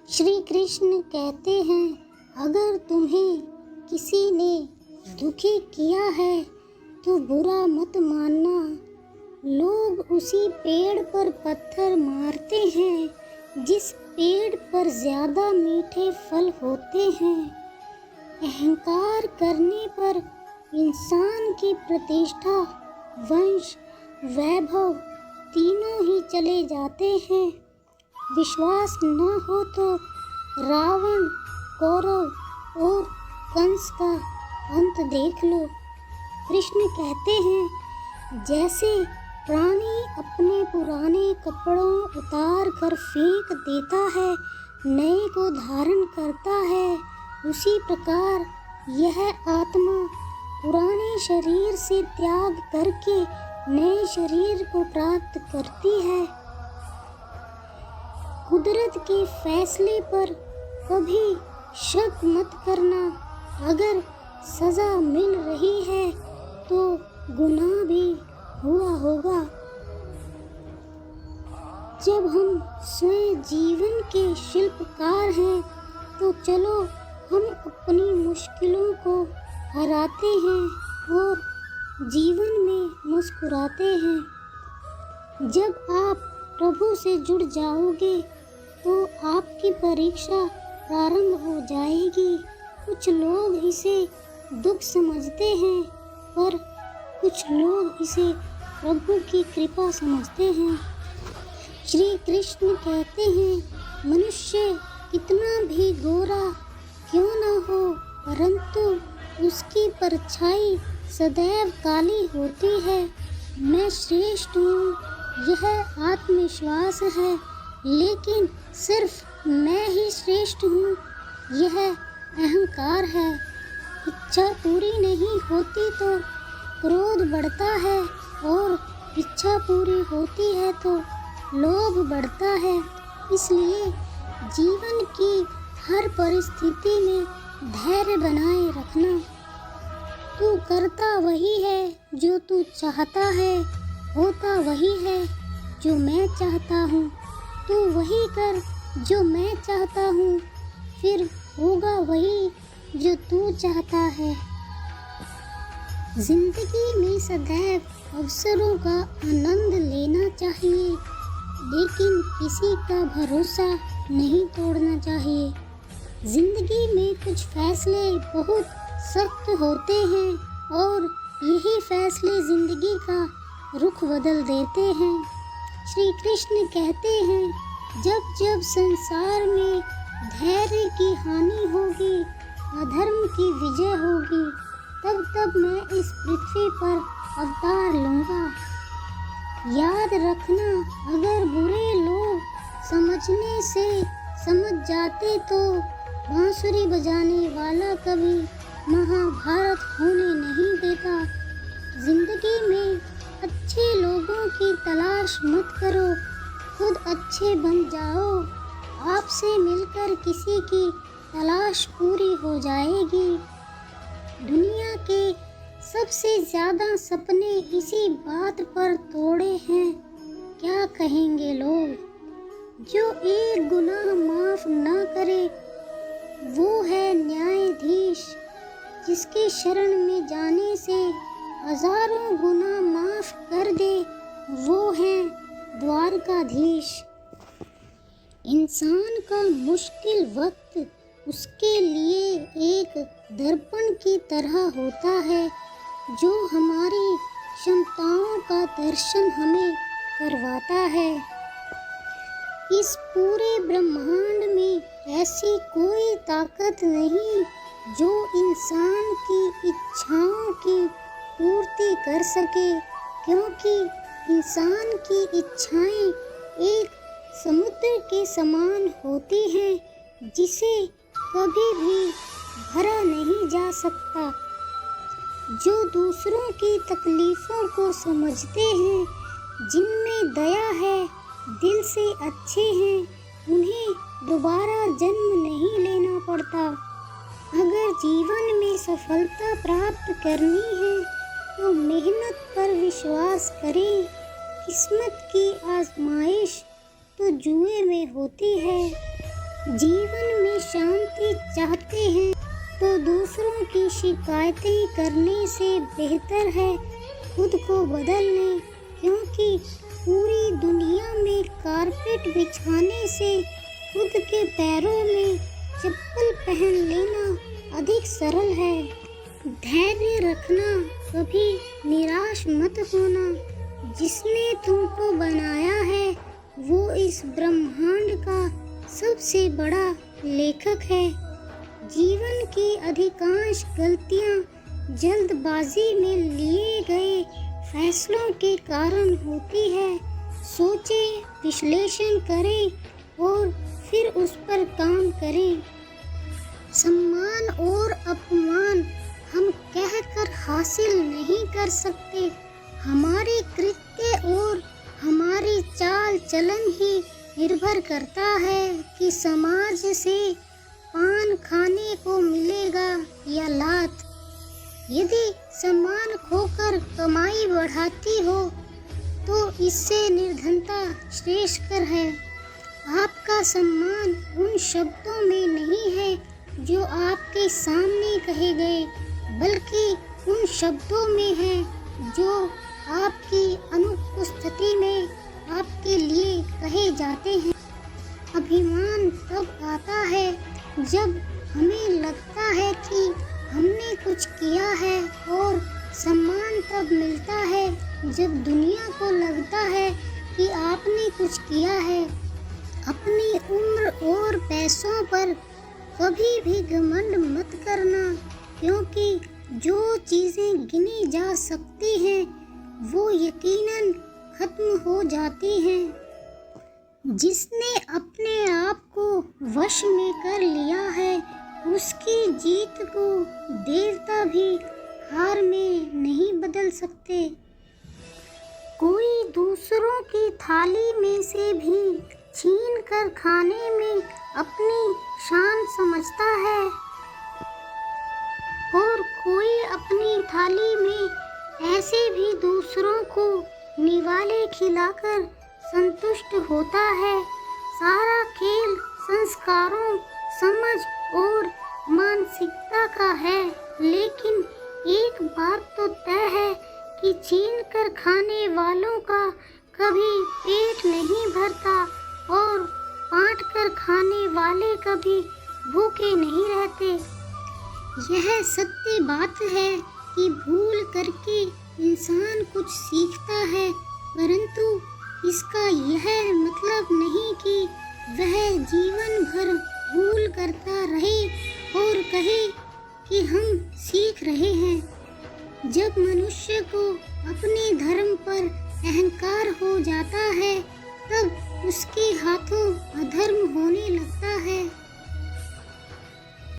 श्री कृष्ण कहते हैं, अगर तुम्हें किसी ने दुखी किया है तो बुरा मत मानना। लोग उसी पेड़ पर पत्थर मारते हैं जिस पेड़ पर ज़्यादा मीठे फल होते हैं। अहंकार करने पर इंसान की प्रतिष्ठा, वंश, वैभव तीनों ही चले जाते हैं। विश्वास न हो तो रावण, कौरव और कंस का अंत देख लो। कृष्ण कहते हैं, जैसे प्राणी अपने पुराने कपड़ों उतार कर फेंक देता है, नए को धारण करता है, उसी प्रकार यह आत्मा पुराने शरीर से त्याग करके नए शरीर को प्राप्त करती है। कुदरत के फैसले पर कभी शक मत करना। अगर सज़ा मिल रही है तो गुनाह भी हुआ होगा। जब हम स्वयं जीवन के शिल्पकार हैं तो चलो हम अपनी मुश्किलों को हराते हैं और जीवन में मुस्कुराते हैं। जब आप प्रभु से जुड़ जाओगे तो आपकी परीक्षा प्रारंभ हो जाएगी। कुछ लोग इसे दुख समझते हैं पर कुछ लोग इसे प्रभु की कृपा समझते हैं। श्री कृष्ण कहते हैं, मनुष्य कितना भी गोरा क्यों न हो, परंतु उसकी परछाई सदैव काली होती है। मैं श्रेष्ठ हूँ, यह आत्मविश्वास है, लेकिन सिर्फ मैं ही श्रेष्ठ हूँ, यह अहंकार है। इच्छा पूरी नहीं होती तो क्रोध बढ़ता है और इच्छा पूरी होती है तो लोभ बढ़ता है। इसलिए जीवन की हर परिस्थिति में धैर्य बनाए रखना। तू करता वही है जो तू चाहता है, होता वही है जो मैं चाहता हूँ। तू वही कर जो मैं चाहता हूँ, फिर होगा वही जो तू चाहता है। जिंदगी में सदैव अवसरों का आनंद लेना चाहिए, लेकिन किसी का भरोसा नहीं तोड़ना चाहिए। जिंदगी में कुछ फैसले बहुत सख्त होते हैं और यही फैसले जिंदगी का रुख बदल देते हैं। श्री कृष्ण कहते हैं, जब जब संसार में धैर्य की हानि होगी, अधर्म की विजय होगी, तब तब मैं इस पृथ्वी पर अवतार लूँगा। याद रखना, अगर बुरे लोग समझने से समझ जाते तो बांसुरी बजाने वाला कभी महाभारत होने नहीं देता। जिंदगी में अच्छे लोगों की तलाश मत करो, खुद अच्छे बन जाओ। आपसे मिलकर किसी की तलाश पूरी हो जाएगी। दुनिया के सबसे ज़्यादा सपने इसी बात पर तोड़े हैं, क्या कहेंगे लोग। जो एक गुनाह माफ़ ना करे वो है न्यायाधीश, जिसके शरण में जाने से हजारों गुनाह माफ़ कर दे वो है द्वारकाधीश। इंसान का मुश्किल वक्त उसके लिए एक दर्पण की तरह होता है, जो हमारी क्षमताओं का दर्शन हमें करवाता है। इस पूरे ब्रह्मांड में ऐसी कोई ताकत नहीं जो इंसान की इच्छाओं की पूर्ति कर सके, क्योंकि इंसान की इच्छाएं एक समुद्र के समान होती हैं, जिसे कभी भी भरा नहीं जा सकता। जो दूसरों की तकलीफ़ों को समझते हैं, जिनमें दया है, दिल से अच्छे हैं, उन्हें दोबारा जन्म नहीं लेना पड़ता। अगर जीवन में सफलता प्राप्त करनी है तो मेहनत पर विश्वास करें। किस्मत की आजमाइश तो जुए में होती है। जीवन में शांति चाहते हैं तो दूसरों की शिकायतें करने से बेहतर है खुद को बदल लें, क्योंकि पूरी दुनिया में कारपेट बिछाने से खुद के पैरों में चप्पल पहन लेना अधिक सरल है। धैर्य रखना, कभी निराश मत होना। जिसने तुमको बनाया है वो इस ब्रह्मांड का सबसे बड़ा लेखक है। जीवन की अधिकांश गलतियां जल्दबाजी में लिए गए फैसलों के कारण होती है। सोचें, विश्लेषण करें और फिर उस पर काम करें। सम्मान और अपमान हम कहकर हासिल नहीं कर सकते। हमारे कृत्य और हमारी चाल चलन ही निर्भर करता है कि समाज से पान खाने को मिलेगा या लात। यदि सम्मान खोकर कमाई बढ़ाती हो तो इससे निर्धनता श्रेष्ठकर है। आपका सम्मान उन शब्दों में नहीं है जो आपके सामने कहे गए, बल्कि उन शब्दों में है जो आपकी अनुपस्थिति में आपके लिए कहे जाते हैं। अभिमान तब आता है जब हमें लगता है कि हमने कुछ किया है, और सम्मान तब मिलता है जब दुनिया को लगता है कि आपने कुछ किया है। अपनी उम्र और पैसों पर कभी भी घमंड मत करना, क्योंकि जो चीज़ें गिनी जा सकती हैं वो यकीनन खत्म हो जाती हैं। जिसने अपने आप को वश में कर लिया है उसकी जीत को देवता भी हार में नहीं बदल सकते। कोई दूसरों की थाली में से भी छीन कर खाने में अपनी शान समझता है, और कोई अपनी थाली में ऐसे भी दूसरों को निवाले खिलाकर संतुष्ट होता है। सारा खेल संस्कारों, समझ और मानसिकता का है, लेकिन एक बात तो तय है कि छीन कर खाने वालों का कभी पेट नहीं भरता और बांट कर खाने वाले कभी भूखे नहीं रहते। यह सत्य बात है कि भूल करके इंसान कुछ सीखता है, परंतु इसका यह मतलब नहीं कि वह जीवन भर भूल करता रहे और कहे कि हम सीख रहे हैं। जब मनुष्य को अपने धर्म पर अहंकार हो जाता है तब उसके हाथों अधर्म होने लगता है।